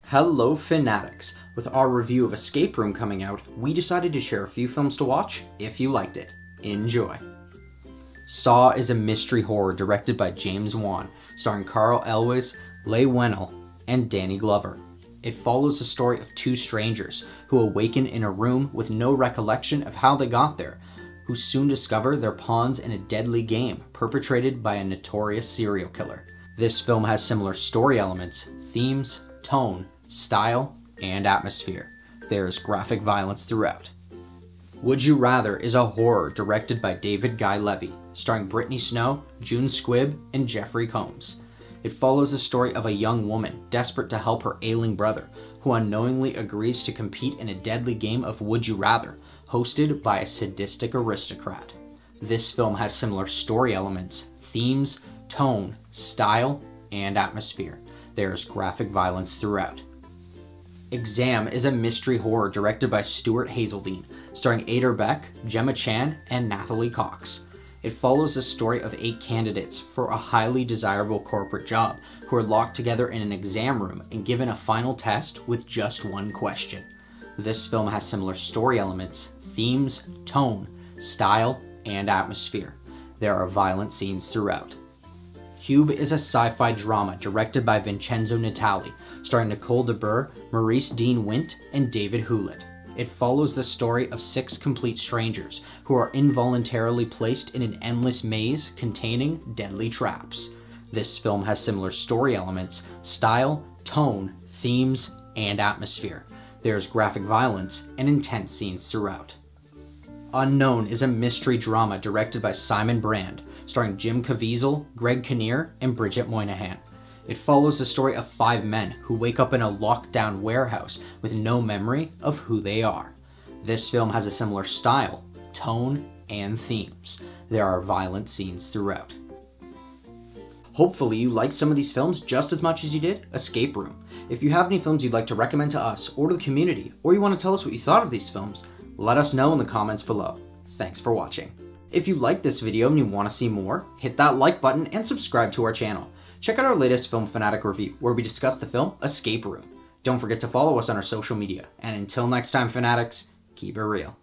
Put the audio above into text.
Hello Fanatics! With our review of Escape Room coming out, we decided to share a few films to watch if you liked it. Enjoy! Saw is a mystery horror directed by James Wan, starring Carl Elwes, Leigh Whannell, and Danny Glover. It follows the story of two strangers who awaken in a room with no recollection of how they got there, who soon discover they're pawns in a deadly game perpetrated by a notorious serial killer. This film has similar story elements, themes, tone, style, and atmosphere. There is graphic violence throughout. Would You Rather is a horror directed by David Guy Levy, starring Brittany Snow, June Squibb, and Jeffrey Combs. It follows the story of a young woman desperate to help her ailing brother, who unknowingly agrees to compete in a deadly game of Would You Rather, hosted by a sadistic aristocrat. This film has similar story elements, themes, tone, style, and atmosphere. There is graphic violence throughout. Exam is a mystery horror directed by Stuart Hazeldine, starring Ader Beck, Gemma Chan, and Natalie Cox. It follows the story of 8 candidates for a highly desirable corporate job who are locked together in an exam room and given a final test with just one question. This film has similar story elements, themes, tone, style, and atmosphere. There are violent scenes throughout. Cuba is a sci-fi drama directed by Vincenzo Natali, starring Nicole DeBurr, Maurice Dean Wint, and David Hewlett. It follows the story of 6 complete strangers who are involuntarily placed in an endless maze containing deadly traps. This film has similar story elements, style, tone, themes, and atmosphere. There is graphic violence and intense scenes throughout. Unknown is a mystery drama directed by Simon Brand, starring Jim Caviezel, Greg Kinnear, and Bridget Moynihan. It follows the story of 5 men who wake up in a locked-down warehouse with no memory of who they are. This film has a similar style, tone, and themes. There are violent scenes throughout. Hopefully you liked some of these films just as much as you did Escape Room. If you have any films you'd like to recommend to us or to the community, or you want to tell us what you thought of these films, let us know in the comments below. Thanks for watching. If you liked this video and you want to see more, hit that like button and subscribe to our channel. Check out our latest Film Fanatic review, where we discuss the film Escape Room. Don't forget to follow us on our social media. And until next time, Fanatics, keep it real.